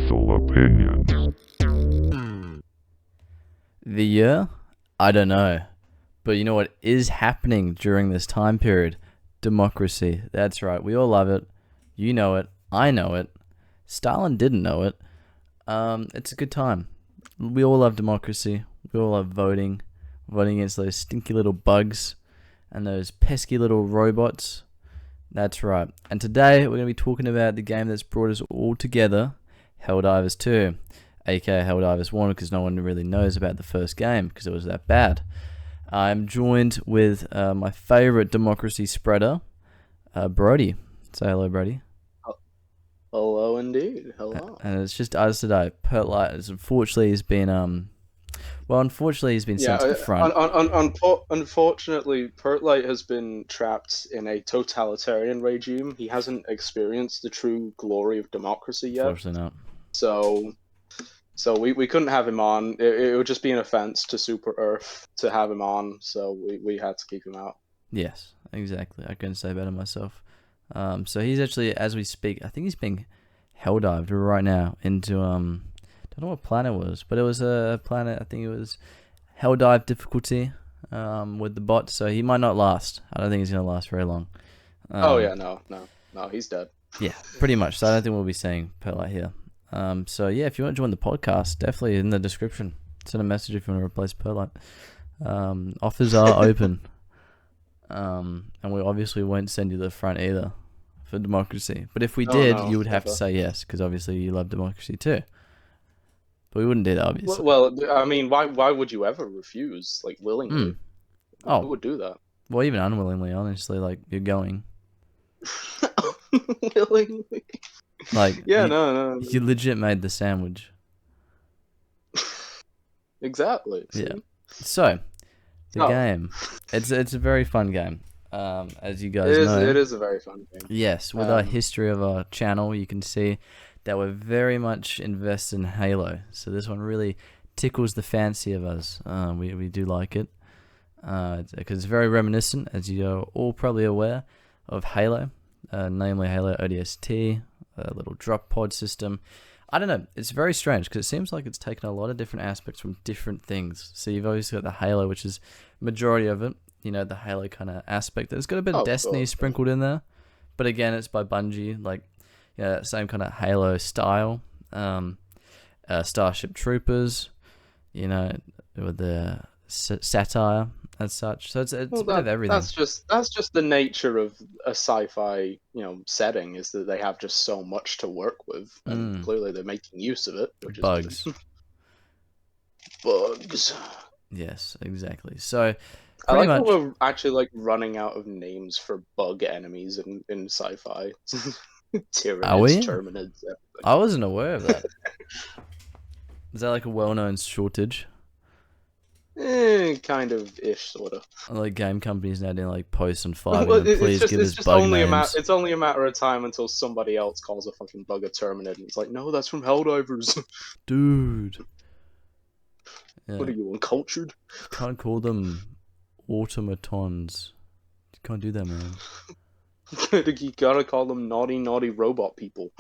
controversial opinions. The year? I don't know. But you know what is happening during this time period? Democracy. That's right. We all love it. You know it. I know it. Stalin didn't know it. It's a good time. We all love democracy. We all love voting. Voting against those stinky little bugs and those pesky little robots. That's right. And today we're going to be talking about the game that's brought us all together, Helldivers 2, aka Helldivers 1, because no one really knows about the first game because it was that bad. I'm joined with my favorite democracy spreader, Brody. Say hello, Brody. Hello, indeed. Hello. And it's just us today. Pertlight, unfortunately, has been sent to the front. Unfortunately, Pertlight has been trapped in a totalitarian regime. He hasn't experienced the true glory of democracy yet. Unfortunately not. So we couldn't have him on. It would just be an offense to Super Earth to have him on. So we had to keep him out. Yes, exactly. I couldn't say better myself. So he's actually, as we speak, I think he's being helldived right now into don't know what planet it was, but it was a planet. I think it was helldive difficulty with the bot. So he might not last. I don't think he's gonna last very long. No, he's dead. Yeah, pretty much. So I don't think we'll be seeing Pertlight here. So yeah, if you want to join the podcast, definitely in the description. Send a message if you want to replace Pertlight. Offers are open. And we obviously won't send you to the front either for democracy. But if we did, you would have to say yes, because obviously you love democracy too. But we wouldn't do that, obviously. Well, I mean, why would you ever refuse, like, willingly? Who would do that? Well, even unwillingly, honestly, like, you're going. Willingly? Like, yeah, no. You legit made the sandwich. Exactly. See? Yeah. So, the game. It's a very fun game. As you guys know. It is a very fun game. Yes, with our history of our channel, you can see that we're very much invested in Halo. So this one really tickles the fancy of us. We do like it. Because it's very reminiscent, as you're all probably aware, of Halo. Namely Halo ODST, a little drop pod system. I don't know, it's very strange because it seems like it's taken a lot of different aspects from different things. So you've always got the Halo, which is majority of it, you know, the Halo kind of aspect. There's got a bit of Destiny sprinkled in there, but again, it's by Bungie, like, you know, that same kind of Halo style. Starship Troopers, you know, with the satire as such. So it's a bit of everything. That's just the nature of a sci-fi, you know, setting, is that they have just so much to work with, and clearly they're making use of it. Which bugs. Is bugs. Yes, exactly. So I like that we're actually like running out of names for bug enemies in sci-fi. Tyranids, Terminids, everything. I wasn't aware of that. Is that like a well-known shortage? Kind of ish, sort of. Like game companies now doing like posts on Fiverr. Well, please give us bug names. It's only a matter of time until somebody else calls a fucking bug a Terminid, and it's like, no, that's from Helldivers. Dude. Yeah. What are you, uncultured? Can't call them automatons. You can't do that, man. You gotta call them naughty robot people.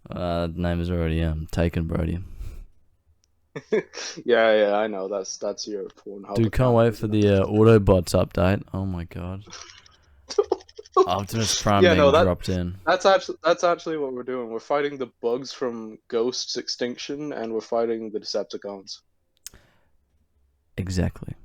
Name is already taken, Brody. yeah, I know. That's your Pornhub. Dude, can't wait for the Autobots update. Oh my god. Optimus Prime being dropped in. That's actually what we're doing. We're fighting the bugs from Ghost's extinction, and we're fighting the Decepticons. Exactly.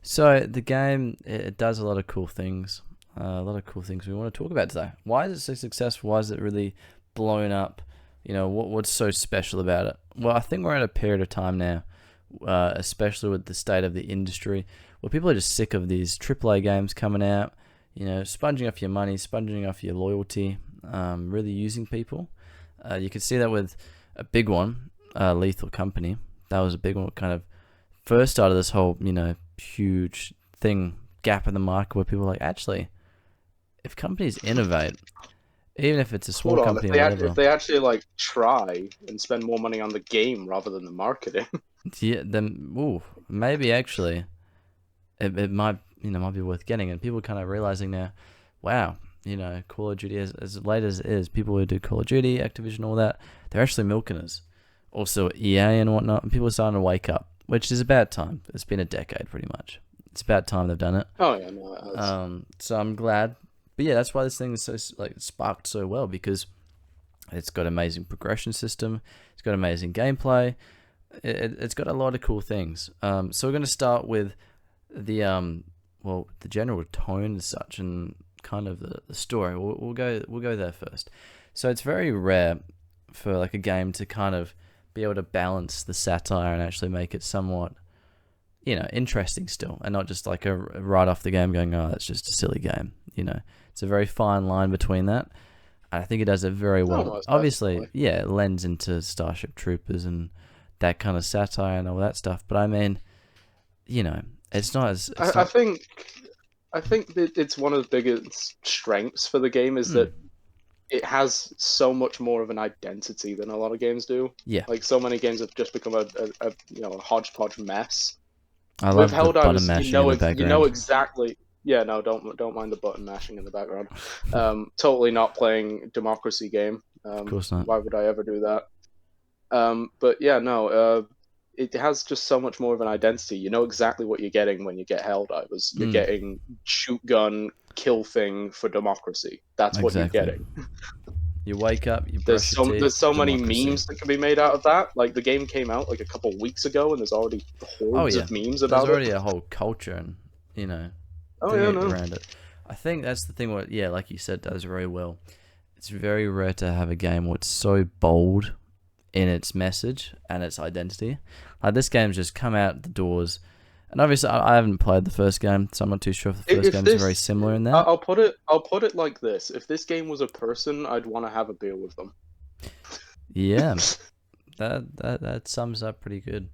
So the game, it does a lot of cool things. A lot of cool things we want to talk about today. Why is it so successful? Why is it really blown up? You know, what's so special about it? Well, I think we're at a period of time now, especially with the state of the industry, where people are just sick of these AAA games coming out, you know, sponging off your money, sponging off your loyalty, really using people. You can see that with a big one, Lethal Company. That was a big one that kind of first started this whole, you know, huge gap in the market where people are like, actually, if companies innovate, even if it's a small company, if they actually like try and spend more money on the game rather than the marketing, yeah, then maybe actually, it might be worth getting. And people kind of realizing now, wow, Call of Duty, as late as it is, people who do Call of Duty, Activision, all that, they're actually milking us. Also EA and whatnot, and people are starting to wake up, which is about time. It's been a decade pretty much. It's about time they've done it. Oh yeah, no, it has. So I'm glad. But yeah, that's why this thing is so sparked so well, because it's got amazing progression system. It's got amazing gameplay. It's got a lot of cool things. So we're going to start with the the general tone as such, and kind of the story. We'll go there first. So it's very rare for like a game to kind of be able to balance the satire and actually make it somewhat, interesting still, and not just like a right off the game going, oh, that's just a silly game. It's a very fine line between that. I think it does it very well. Almost, Obviously, definitely. yeah, it lends into Starship Troopers and that kind of satire and all that stuff. But I mean, it's not as. I think that it's one of the biggest strengths for the game is that it has so much more of an identity than a lot of games do. Yeah, Like so many games have just become a hodgepodge mess. I With love the button Helldivers, mashing in the you background. know exactly. Yeah, no, don't mind the button mashing in the background. Totally not playing democracy game. Of course not. Why would I ever do that? But yeah, no. It has just so much more of an identity. You know exactly what you're getting when you get Helldivers. You're getting shoot gun, kill thing for democracy. That's what you're getting. You wake up, you brush your teeth. There's so many democracy. memes that can be made out of that. Like the game came out like a couple weeks ago, and there's already hordes of memes about There's already it. a whole culture and Oh yeah, no. around it. I think that's the thing. What like you said, does very well. It's very rare to have a game what's so bold in its message and its identity. Like this game's just come out the doors, and obviously I haven't played the first game, so I'm not too sure if the first game is very similar in that. I'll put it like this: if this game was a person, I'd want to have a beer with them. Yeah, that sums up pretty good.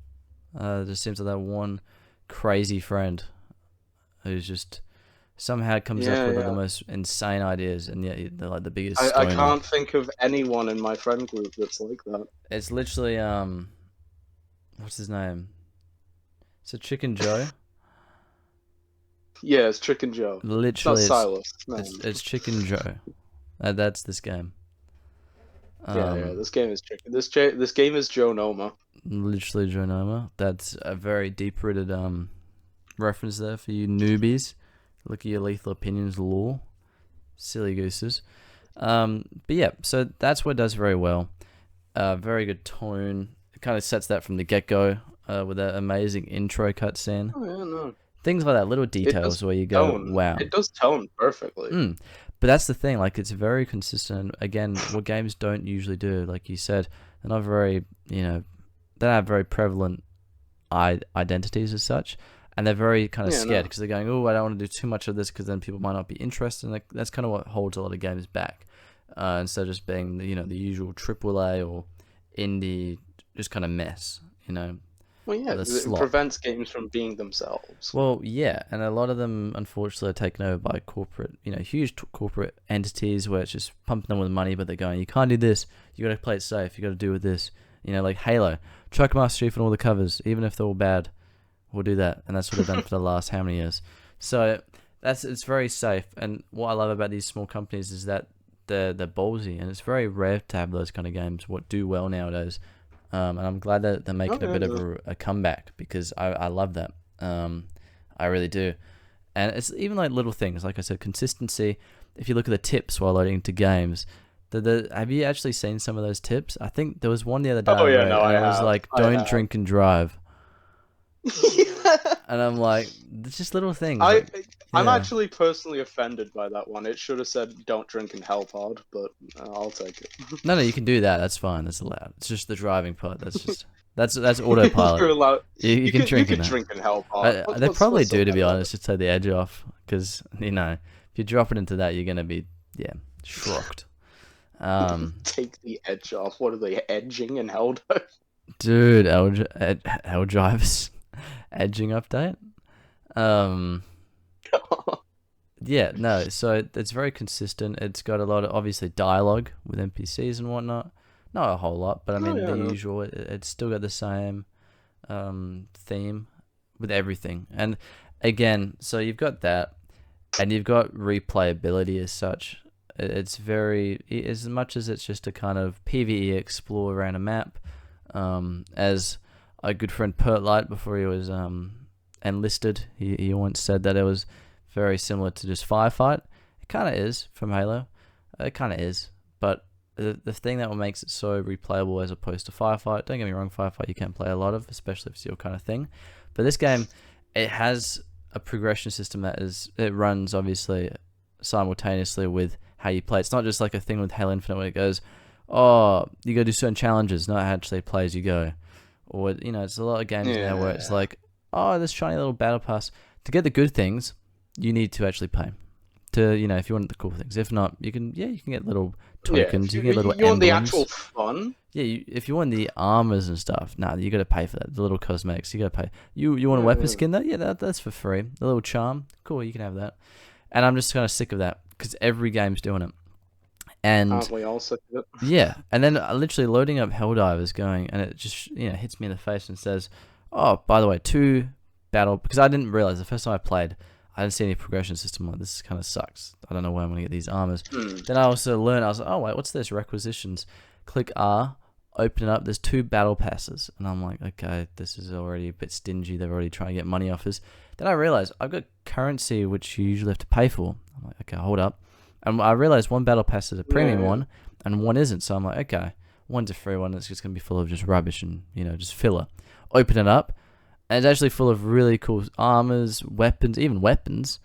It just seems like that one crazy friend who's just somehow comes up with the most insane ideas, and yet they're like the biggest I stoner. can't think of anyone in my friend group that's like that. It's literally what's his name? Is it Chicken Joe? Yeah, it's Chicken Joe. Literally, it's not Sylas. No. It's Chicken Joe. That's this game. Yeah. This game is chicken. This game is Joe Noma. Literally Joe Noma. That's a very deep-rooted reference there for you newbies. Look at your Lethal Opinions lore. Silly gooses. But yeah, so that's what it does very well. Very good tone. It kind of sets that from the get-go with that amazing intro cutscene. Oh yeah, no. Things like that, little details where you go, wow. It does tone perfectly. But that's the thing, like it's very consistent. Again, what games don't usually do, like you said, they're not very, they don't have very prevalent identities as such. And they're very kind of scared because they're going, oh, I don't want to do too much of this because then people might not be interested. And that's kind of what holds a lot of games back. Instead of just being, the usual AAA or indie, just kind of mess, Well, yeah, it prevents games from being themselves. Well, yeah, and a lot of them, unfortunately, are taken over by corporate, huge corporate entities where it's just pumping them with money, but they're going, you can't do this, you got to play it safe, you got to do with this. Like Halo, chuck Master Chief on all the covers, even if they're all bad. We'll do that, and that's what they've done for the last how many years. So it's very safe, and what I love about these small companies is that they're ballsy, and it's very rare to have those kind of games what do well nowadays. And I'm glad that they're making a bit of a comeback because I love that. I really do, and it's even like little things, like I said, consistency. If you look at the tips while loading into games. Have you actually seen some of those tips? I think there was one the other day. I was like, "Don't drink and drive." And I'm like, it's just little things. I'm actually personally offended by that one. It should have said, "Don't drink and help hard," but I'll take it. No, you can do that. That's fine. That's allowed. It's just the driving part. That's just that's autopilot. You're allowed. You can drink and help hard. They probably do, to be honest, to take the edge off. Because if you drop it into that, you're gonna be shocked. Take the edge off. What are they edging in Helldive? Dude, Helldivers edging update. Yeah, no. So it's very consistent. It's got a lot of obviously dialogue with NPCs and whatnot. Not a whole lot, but I mean the usual. It's still got the same theme with everything. And again, so you've got that, and you've got replayability as such. It's very, as much as it's just a kind of PvE explore around a map, as a good friend Pertlight, before he was enlisted, he once said that it was very similar to just Firefight. It kind of is from Halo. It kind of is, but the thing that makes it so replayable as opposed to Firefight, don't get me wrong, Firefight you can't play a lot of, especially if it's your kind of thing. But this game, it has a progression system it runs obviously simultaneously with how you play. It's not just like a thing with Halo Infinite where it goes, oh, you gotta do certain challenges, not actually play as you go. Or, it's a lot of games now where it's like, oh, this shiny little battle pass. To get the good things, you need to actually pay. To, if you want the cool things. If not, you can get little tokens, you can get little you want the emblems. actual fun? Yeah, if you want the armors and stuff, you gotta pay for that. The little cosmetics, you gotta pay. You want a weapon skin though? Yeah, that's for free. The little charm, cool, you can have that. And I'm just kind of sick of that because every game's doing it. And aren't we all sick of it? yeah, and then literally loading up Helldivers going, and it just hits me in the face and says, "Oh, by the way, because I didn't realize the first time I played, I didn't see any progression system. Like, this kind of sucks. I don't know where I'm gonna get these armors." Then I also learned, I was like, "Oh wait, what's this? Requisitions." Click R, open it up. There's 2 battle passes, and I'm like, "Okay, this is already a bit stingy. They're already trying to get money off us." Then I realized I've got currency which you usually have to pay for. I'm like, "Okay, hold up." And I realized one battle pass is a premium one, and one isn't. So I'm like, okay, one's a free one. That's just gonna be full of just rubbish and just filler. Open it up, and it's actually full of really cool armors, weapons, even weapons.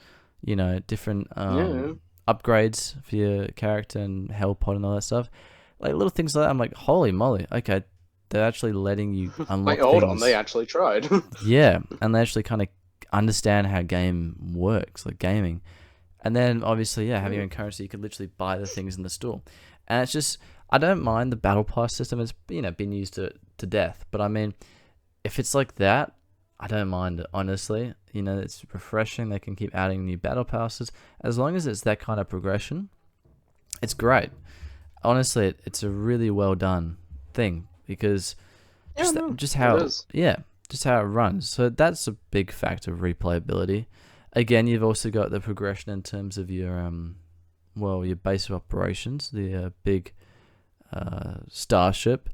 Different upgrades for your character and health pod and all that stuff. Like little things like that. I'm like, holy moly! Okay, they're actually letting you unlock Wait, hold things. on, they actually tried. Yeah, and they actually kind of understand how game works, like gaming. And then obviously, having your own currency, you could literally buy the things in the store. And it's just, I don't mind the battle pass system. It's been used to death. But I mean, if it's like that, I don't mind it, honestly. It's refreshing. They can keep adding new battle passes. As long as it's that kind of progression, it's great. Honestly, it's a really well done thing because just how it runs. So that's a big factor of replayability. Again, you've also got the progression in terms of your your base of operations, the big starship,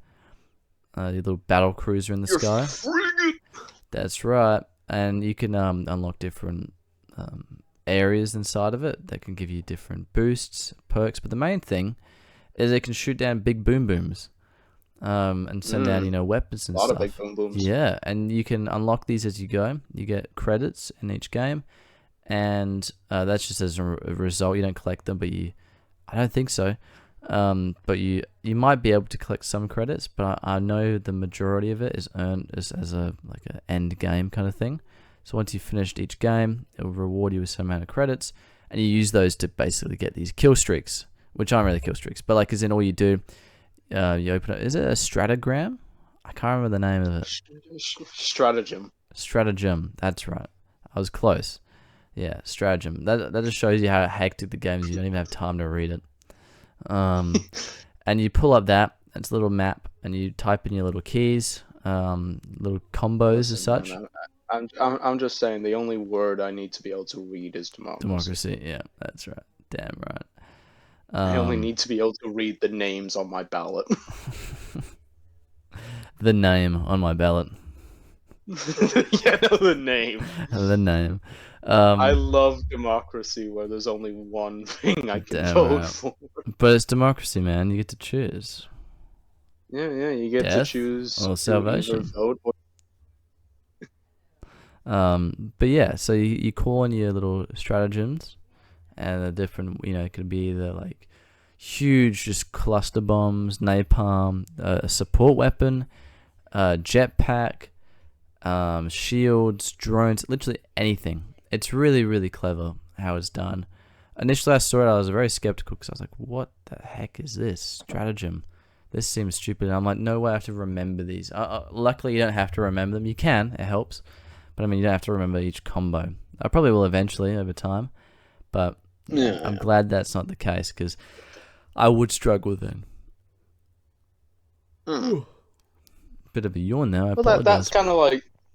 your little battle cruiser in the sky. That's right, and you can unlock different areas inside of it that can give you different boosts, perks. But the main thing is it can shoot down big boom booms. And send down, weapons and stuff. A lot of big boom booms. Yeah, and you can unlock these as you go. You get credits in each game, and that's just as a result. You don't collect them, I don't think so. But you might be able to collect some credits, but I know the majority of it is earned as a an end game kind of thing. So once you've finished each game, it will reward you with some amount of credits, and you use those to basically get these kill streaks, which aren't really kill streaks, but as in all you do. You open it. Is it a stratagram? I can't remember the name of it. Stratagem. Stratagem. That's right. I was close. Yeah, stratagem. That just shows you how hectic the game is. You don't even have time to read it. And you pull up that. It's a little map, and you type in your little keys, little combos as such. I'm just saying the only word I need to be able to read is democracy. Democracy. Yeah, that's right. Damn right. I only need to be able to read the names on my ballot. The name on my ballot. The name. The name. I love democracy where there's only one thing I can vote for. But it's democracy, man. You get to choose. Yeah, you get to choose or salvation. Vote or... But yeah, so you call on your little stratagems, and the different, it could be either huge, just cluster bombs, napalm, a support weapon, jetpack, shields, drones, literally anything. It's really, really clever how it's done. Initially, I saw it, I was very skeptical because I was like, what the heck is this? Stratagem. This seems stupid. And I'm like, no way I have to remember these. Luckily, you don't have to remember them. You can, it helps. But I mean, you don't have to remember each combo. I probably will eventually over time. But I'm glad that's not the case because I would struggle then. Bit of a yawn now. I apologize.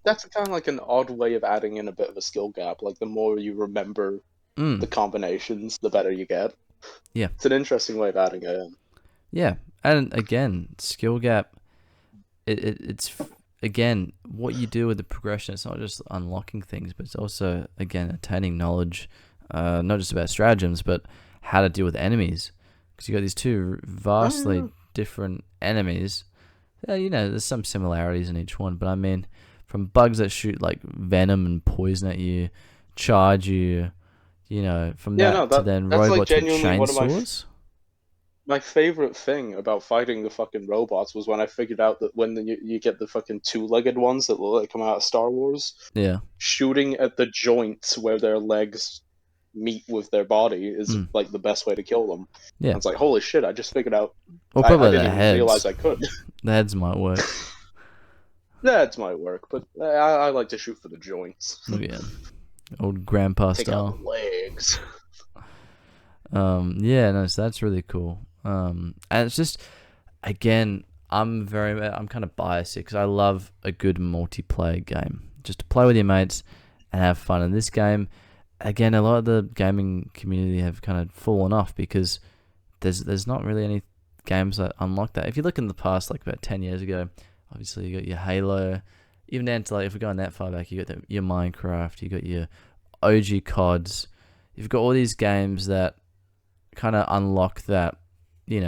That's kind of like an odd way of adding in a bit of a skill gap. The more you remember the combinations, the better you get. Yeah. It's an interesting way of adding it in. Yeah. And again, skill gap, it's again what you do with the progression. It's not just unlocking things, but it's also again attaining knowledge, not just about stratagems, but how to deal with enemies. Because you got these two vastly Oh, different enemies. Yeah, there's some similarities in each one, but I mean, from bugs that shoot like venom and poison at you, charge you, from yeah, no, that to that then that's like robots with genuinely one of chainsaws. my favorite thing about fighting the fucking robots was when I figured out that when you get the fucking two-legged ones that look like come out of Star Wars, Yeah. shooting at the joints where their legs meet with their body is Mm. like the best way to kill them. I Yeah. was like, holy shit, I just figured out. Or I probably didn't the even realize heads. I could. The heads might work. That might work, but I like to shoot for the joints. Oh yeah. Old grandpa Take out the style. legs. Yeah, no, so that's really cool. And it's just, again, I'm kind of biased here because I love a good multiplayer game. Just to play with your mates and have fun. In this game, again, a lot of the gaming community have kind of fallen off because there's not really any games that unlock that. If you look in the past, like about 10 years ago, obviously you got your Halo, even down to like, if we're going that far back, you got your Minecraft, you got your OG CODs. You've got all these games that kind of unlock that,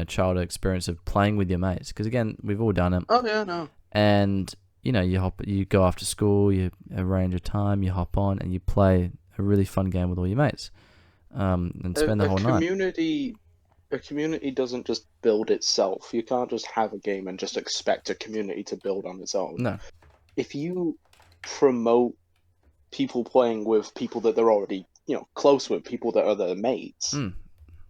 childhood experience of playing with your mates. Because again, we've all done it. Oh yeah, no. And, you go after school, you arrange a time, you hop on and you play a really fun game with all your mates. And A, spend the a whole night. community, a community doesn't just build itself. You can't just have a game and just expect a community to build on its own. No. If you promote people playing with people that they're already, close with, people that are their mates, Mm.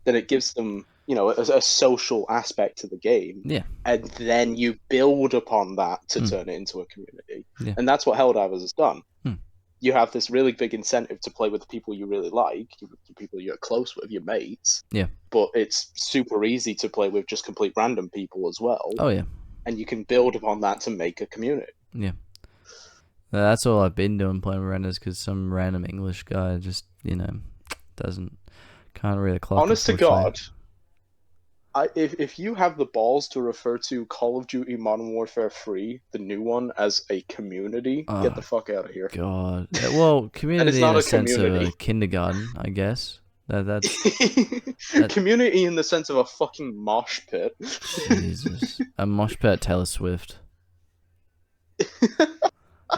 then it gives them, a social aspect to the game, Yeah. and then you build upon that to Mm. turn it into a community. Yeah. And that's what Helldivers has done. Mm. You have this really big incentive to play with the people you really like, the people you're close with, your mates, Yeah. but it's super easy to play with just complete random people as well, Oh, yeah. and you can build upon that to make a community. Yeah. That's all I've been doing playing Mirandus because some random English guy just, doesn't, can't read a clock, Honest to unfortunately. God, if you have the balls to refer to Call of Duty Modern Warfare 3, the new one, as a community, get the Oh, fuck out of here. God. Well, That is community in not a a sense of community. a kindergarten, I guess. That Community in the sense of a fucking mosh pit. Jesus. A mosh pit at Taylor Swift.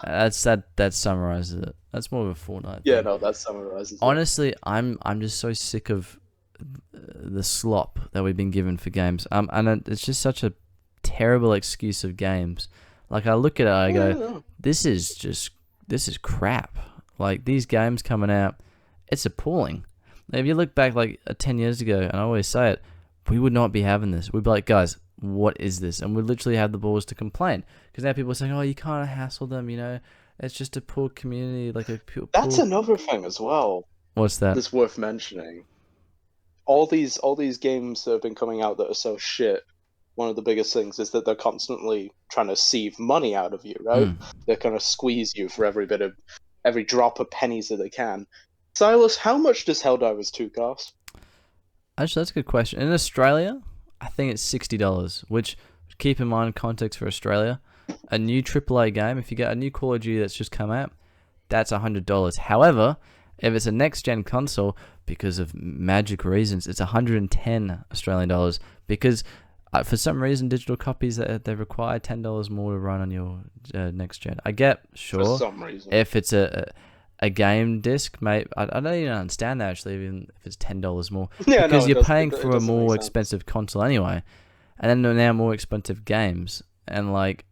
That summarizes it. That's more of a Fortnite Yeah, thing. no, that summarizes it. Honestly, I'm just so sick of the slop that we've been given for games. And it's just such a terrible excuse of games. Like I look at it, I go, No. this is crap. Like these games coming out, it's appalling. Like, if you look back like 10 years ago, and I always say it, we would not be having this. We'd be like, guys, what is this? And we'd literally have the balls to complain. Because now people are saying, oh, you can't hassle them, it's just a poor community, like a That's poor. another thing as well What's that? that's worth mentioning. All these games that have been coming out that are so shit, one of the biggest things is that they're constantly trying to sieve money out of you, right? Mm. They're going to squeeze you for every drop of pennies that they can. Silas, how much does Helldivers 2 cost? Actually, that's a good question. In Australia, I think it's $60, which, keep in mind, context for Australia, a new AAA game, if you get a new Call of Duty that's just come out, that's $100. However, if it's a next-gen console, because of magic reasons, it's 110 Australian dollars, because for some reason, digital copies, they require $10 more to run on your next-gen. I get, For sure, some reason. if it's a game disc, mate, I don't even understand that actually, even if it's $10 more, Yeah, because no, you're paying it for a doesn't make more sense. expensive console anyway, and then now more expensive games, and like,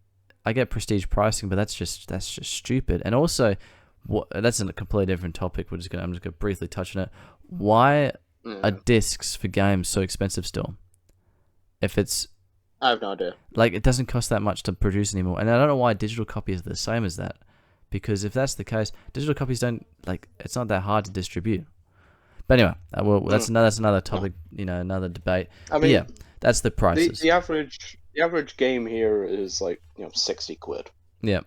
I get prestige pricing, but that's just stupid. And also, that's a completely different topic. I'm just gonna briefly touch on it. Why are Yeah, discs for games so expensive still? If it's I have no idea. like, it doesn't cost that much to produce anymore, and I don't know why digital copies are the same as that. Because if that's the case, digital copies don't, like, it's not that hard to distribute. But anyway, that's another topic, another debate. I But yeah, mean, that's the prices. the average game here is like 60 quid. Yeah.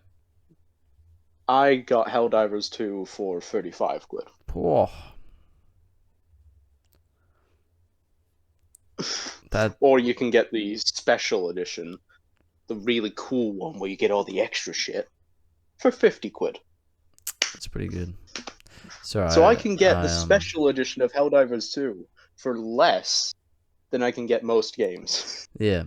I got Helldivers 2 for 35 quid. Poor. That Or you can get the special edition, the really cool one where you get all the extra shit for 50 quid. that's pretty good. So So I can get I the special edition of Helldivers 2 for less than I can get most games. yeah,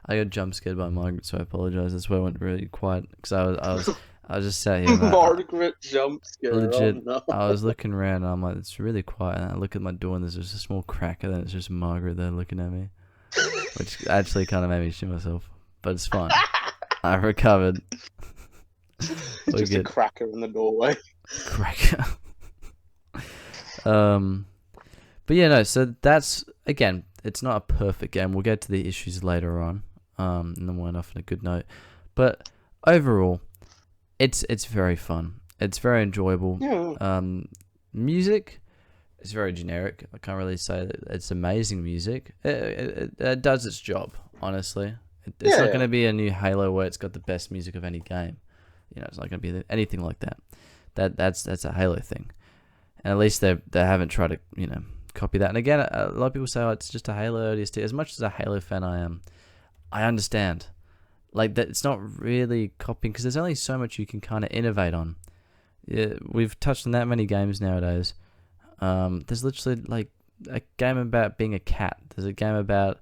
I got jump scared by Margaret, so I apologize. That's why I went really quiet because I was just sat here and Margaret jump scare. Oh legit. no. I was looking around and I'm like, it's really quiet. And I look at my door and there's just a small crack, and then it's just Margaret there looking at me, which actually kind of made me shit myself. But it's fine. I recovered. Just a cracker in the doorway. Cracker. But yeah, no. So that's again, it's not a perfect game. We'll get to the issues later on. And then we'll end off on a good note. But overall, it's very fun. It's very enjoyable. Yeah. Music is very generic. I can't really say that it's amazing music. It does its job, honestly. It's not going to be a new Halo where it's got the best music of any game. It's not going to be anything like that. That's a Halo thing. And at least they haven't tried to, copy that. And again, a lot of people say, oh, it's just a Halo ODST. As much as a Halo fan I am, I understand. Like, that it's not really copying, because there's only so much you can kind of innovate on. Yeah, we've touched on that many games nowadays. There's literally, like, a game about being a cat. There's a game about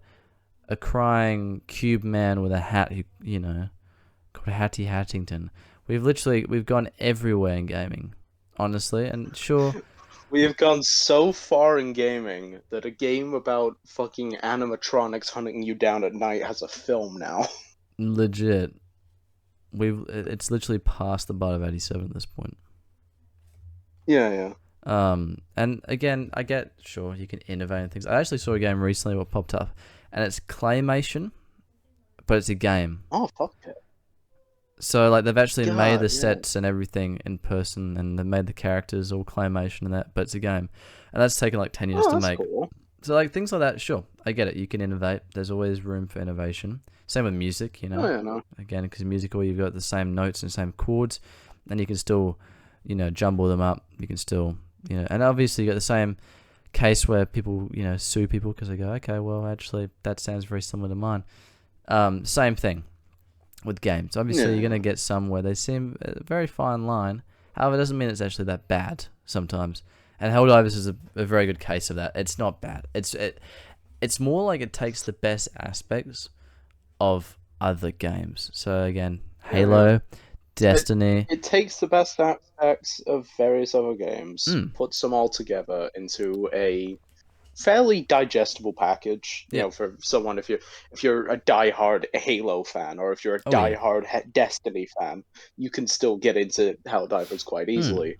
a crying cube man with a hat who, called Hattie Hattington. We've gone everywhere in gaming, honestly, and sure. We have gone so far in gaming that a game about fucking animatronics hunting you down at night has a film now. Legit. It's literally past the butt of 87 at this point. Yeah. And again, I get, sure, you can innovate and things. I actually saw a game recently what popped up, and it's claymation, but it's a game. Oh, fuck it. So, like, they've actually made the sets and everything in person, and they've made the characters all claymation and that, but it's a game. And that's taken, like, 10 years to make. Cool. So, like, things like that, sure, I get it. You can innovate. There's always room for innovation. Same with music, Oh, yeah, no. Again, because musical, you've got the same notes and same chords, and you can still, jumble them up. You can still, and obviously you got the same case where people, sue people because they go, okay, well, actually, that sounds very similar to mine. Same thing with games. Obviously, you're going to get some where they seem a very fine line. However, it doesn't mean it's actually that bad sometimes. And Helldivers is a very good case of that. It's not bad. It's more like it takes the best aspects of other games. So again, Halo, Destiny. It takes the best aspects of various other games, puts them all together into a fairly digestible package. For someone, if you're a diehard Halo fan, or if you're a diehard Destiny fan, you can still get into Helldivers quite easily.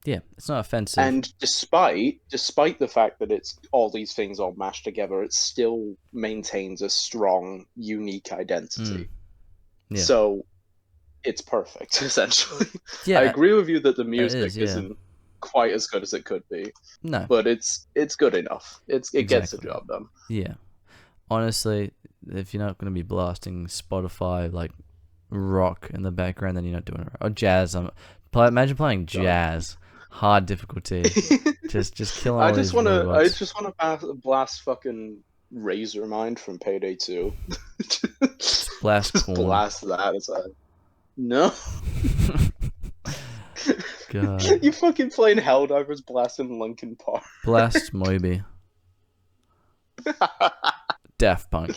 Yeah, it's not offensive. And despite the fact that it's all these things all mashed together, it still maintains a strong, unique identity. Yeah. So it's perfect, essentially. Yeah, I agree with you that the music is, isn't quite as good as it could be. No. But it's good enough. It gets the job done. Yeah. Honestly, if you're not going to be blasting Spotify, like, rock in the background, then you're not doing it right. Or jazz. Imagine playing jazz. Hard difficulty. just killing all these robots. I just want to blast fucking Razormind from Payday 2. Blast Just corn. blast that aside. No. God. You fucking playing Helldivers blasting Linkin Park. Blast Moby. Daft Punk.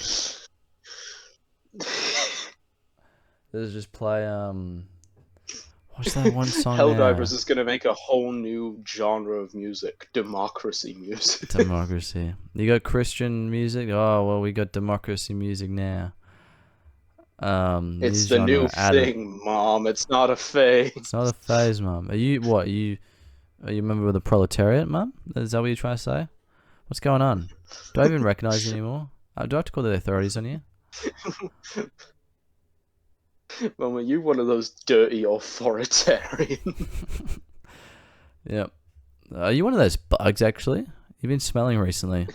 Let's just play what's that one song? Helldivers is gonna make a whole new genre of music, democracy music. Democracy. You got Christian music? Oh well, we got democracy music now. It's the new thing, Mom. It's not a phase. It's not a phase, Mom. Are you a member of the proletariat, Mom? Is that what you're trying to say? What's going on? Do I even recognize you anymore? Do I have to call the authorities on you? Mom, are you one of those dirty authoritarian? Yep. Are you one of those bugs, actually? You've been smelling recently.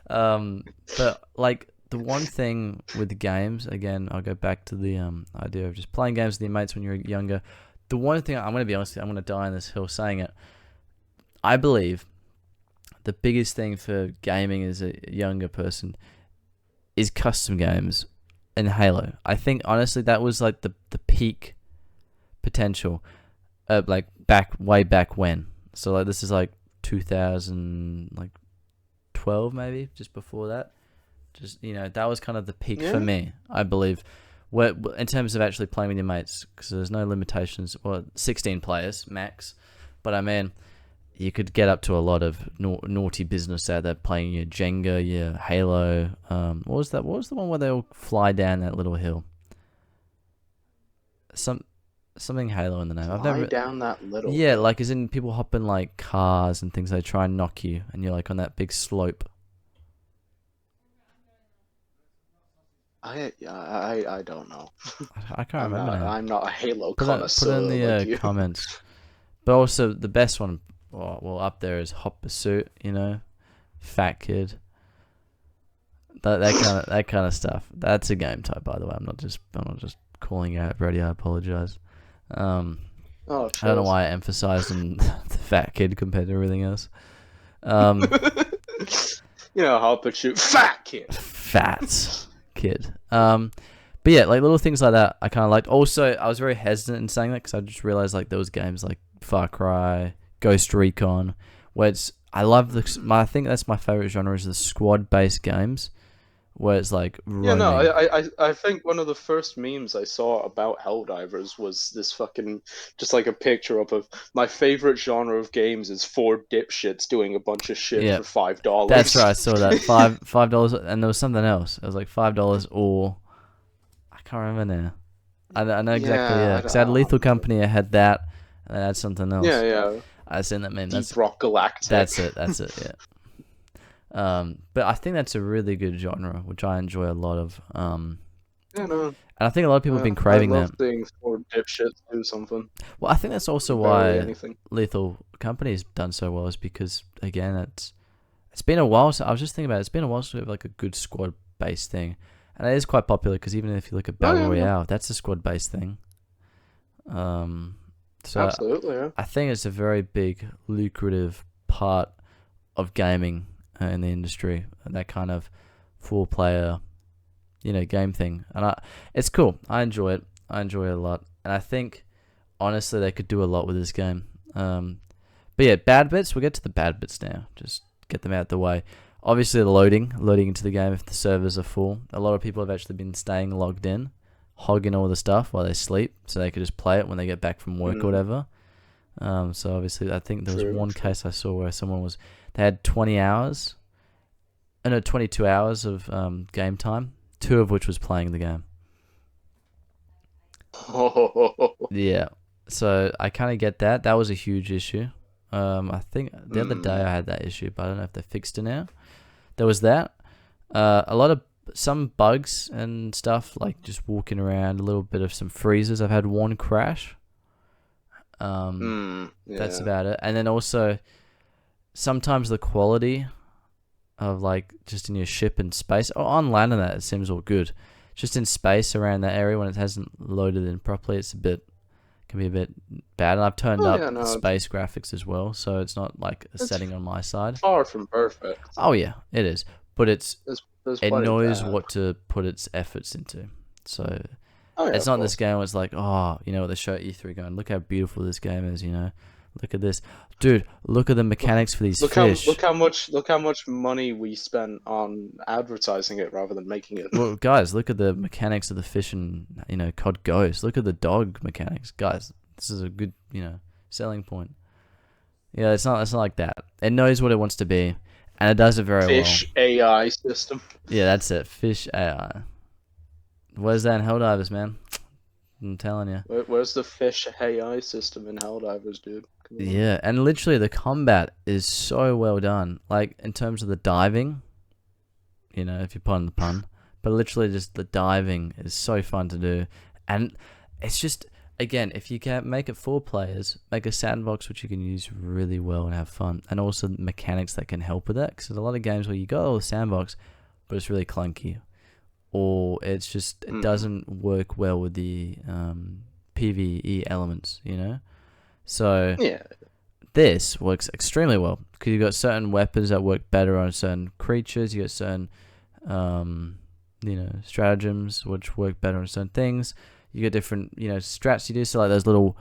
But, like, the one thing with the games, again, I'll go back to the idea of just playing games with your mates when you're younger. The one thing, I'm going to be honest with you, I'm going to die on this hill saying it. I believe the biggest thing for gaming as a younger person is custom games and Halo. I think honestly that was like the peak potential, like way back when. So like this is like 2012 maybe, just before that. Just that was kind of the peak for me, I believe. Where in terms of actually playing with your mates, because there's no limitations. Well, 16 players max, but I mean, you could get up to a lot of naughty business out there playing your Jenga, your Halo. What was that? What was the one where they all fly down that little hill? Something Halo in the name. Fly down that little Yeah, hill. like as in people hop in like cars and things. They try and knock you, and you're like on that big slope. I don't know. I can't remember now. I'm not a Halo Put connoisseur it in the like you. comments. But also the best one, well, up there is Hot Pursuit. Fat Kid. That kind of stuff. That's a game type, by the way. I'm not just calling you out, Brady. I apologize. Oh, I don't know why I emphasized on the Fat Kid compared to everything else. Hot Pursuit, Fat Kid. Fat Kid. But yeah, like little things like that I kind of liked. Also, I was very hesitant in saying that because I just realized like those games like Far Cry, Ghost Recon, where I think that's my favorite genre is the squad-based games, where it's like roaming. I think one of the first memes I saw about Helldivers was this fucking just like a picture of my favorite genre of games is 4 dipshits doing a bunch of shit for $5. That's right, I saw that. $5, and there was something else. It was like $5 or I can't remember now. I know exactly, yeah. Because I had Lethal Company, I had that, and I had something else. Yeah. I seen that meme. Deep Rock Galactic. That's it, yeah. But I think that's a really good genre, which I enjoy a lot of. And I think a lot of people have been craving that. I love seeing 4 dipshits do something. Well, I think that's also why Lethal Company's done so well, is because again, it's been a while. So I was just thinking about it. It's been a while since we have like a good squad-based thing, and it is quite popular because even if you look at Battle Royale, that's a squad-based thing. So absolutely, yeah. I think it's a very big, lucrative part of gaming in the industry, that kind of 4-player, game thing, and it's cool. I enjoy it. I enjoy it a lot, and I think honestly they could do a lot with this game. But yeah, bad bits. We'll get to the bad bits now. Just get them out the way. Obviously, the loading into the game if the servers are full. A lot of people have actually been staying logged in, hogging all the stuff while they sleep, so they could just play it when they get back from work or whatever. So obviously, I think there was one case I saw where they had 22 hours of game time, 2 of which was playing the game. Yeah, so I kind of get that. That was a huge issue. I think the other day I had that issue, but I don't know if they fixed it now. There was that. Some bugs and stuff, like just walking around, a little bit of some freezes. I've had one crash. That's about it. And then also, sometimes the quality of like just in your ship in space, or on land and that, it seems all good. Just in space around that area when it hasn't loaded in properly, can be a bit bad. And I've turned up space graphics as well, so it's not like a setting on my side. Far from perfect. Oh yeah, it is, but it knows bad. what to put its efforts into. So yeah, it's not this game where it's like, they show at E3 going, look how beautiful this game is, look at this, dude. Look at the mechanics for these fish. Look how much money we spent on advertising it rather than making it. Well, guys, look at the mechanics of the fish and COD Ghost. Look at the dog mechanics, guys. This is a good selling point. Yeah, it's not like that. It knows what it wants to be, and it does it very well. Fish AI system. Yeah, that's it. Fish AI. Where's that in Helldivers, man? I'm telling you. Where's the fish AI system in Helldivers, dude? Yeah, and literally the combat is so well done. Like, in terms of the diving, if you pardon the pun, but literally just the diving is so fun to do. And it's just, again, if you can make it 4 players, make a sandbox which you can use really well and have fun. And also mechanics that can help with that. Because there's a lot of games where you got all the sandbox, but it's really clunky. Or it's just, it doesn't work well with the PvE elements, So this works extremely well because you've got certain weapons that work better on certain creatures. You got certain, stratagems which work better on certain things. You get different, strats you do. So like those little,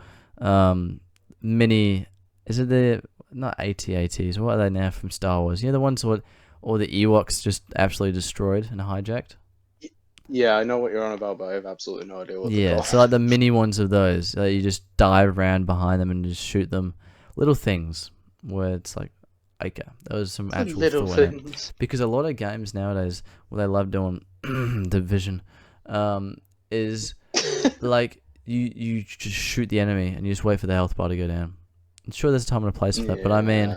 mini. Is it the not AT-ATs? What are they now from Star Wars? The ones what all the Ewoks just absolutely destroyed and hijacked. Yeah, I know what you're on about, but I have absolutely no idea what they're Yeah, called. so like the mini ones of those, you just dive around behind them and just shoot them. Little things where it's like, okay, there was some actual Little thought in it. things. Because a lot of games nowadays, what they love doing, Division, is like you just shoot the enemy and you just wait for the health bar to go down. I'm sure there's a time and a place for that, but I mean,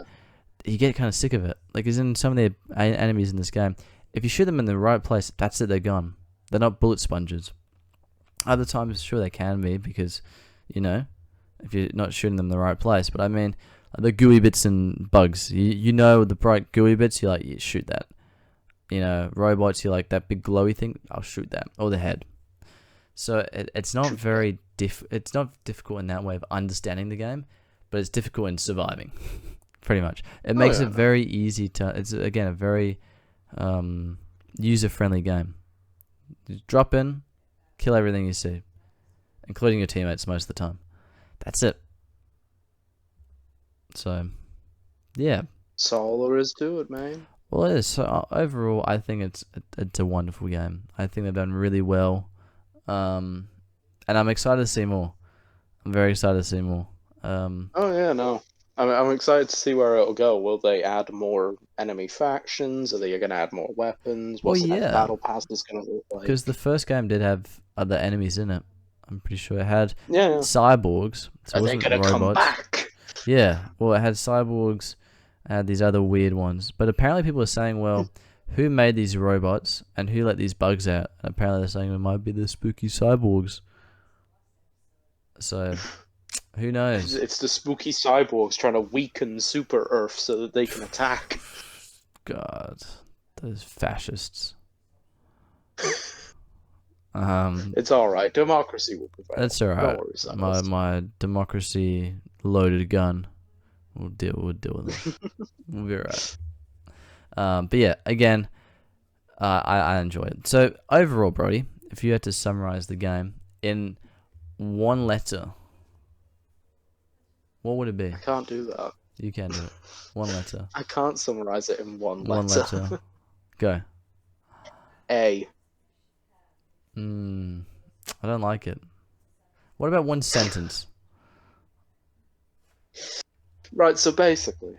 you get kind of sick of it. Like, as in some of the enemies in this game, if you shoot them in the right place, that's it, they're gone. They're not bullet sponges. Other times, sure, they can be because, if you're not shooting them in the right place. But I mean, the gooey bits and bugs. The bright gooey bits, you shoot that. Robots, you like that big glowy thing, I'll shoot that. Or the head. So it's not very it's not difficult in that way of understanding the game, but it's difficult in surviving. Pretty much. It makes it very easy to... It's, again, a very user-friendly game. You drop in, kill everything you see, including your teammates most of the time. That's it. So, yeah. That's all there is to it, man. Well, it is. So, overall, I think it's a wonderful game. I think they've done really well. And I'm excited to see more. I'm very excited to see more. Oh, yeah, no. I'm excited to see where it'll go. Will they add more enemy factions? Are they going to add more weapons? What's the next battle pass is going to look like? Because the first game did have other enemies in it. I'm pretty sure it had yeah. cyborgs. So Are they going to come back? Yeah. Well, it had cyborgs. It had these other weird ones. But apparently people are saying, well, who made these robots and who let these bugs out? And apparently they're saying it might be the spooky cyborgs. So... Who knows? It's the spooky cyborgs trying to weaken Super Earth so that they can attack. God, those fascists. It's all right. Democracy will prevail. That's all right. Don't worry, my democracy loaded gun. We'll deal with them. We'll be alright. But yeah, again, I enjoy it. So overall, Brody, if you had to summarize the game in one letter. What would it be? I can't do that. You can do it. One letter. I can't summarize it in one letter. One letter. Go. A. I don't like it. What about one sentence? Right, so basically,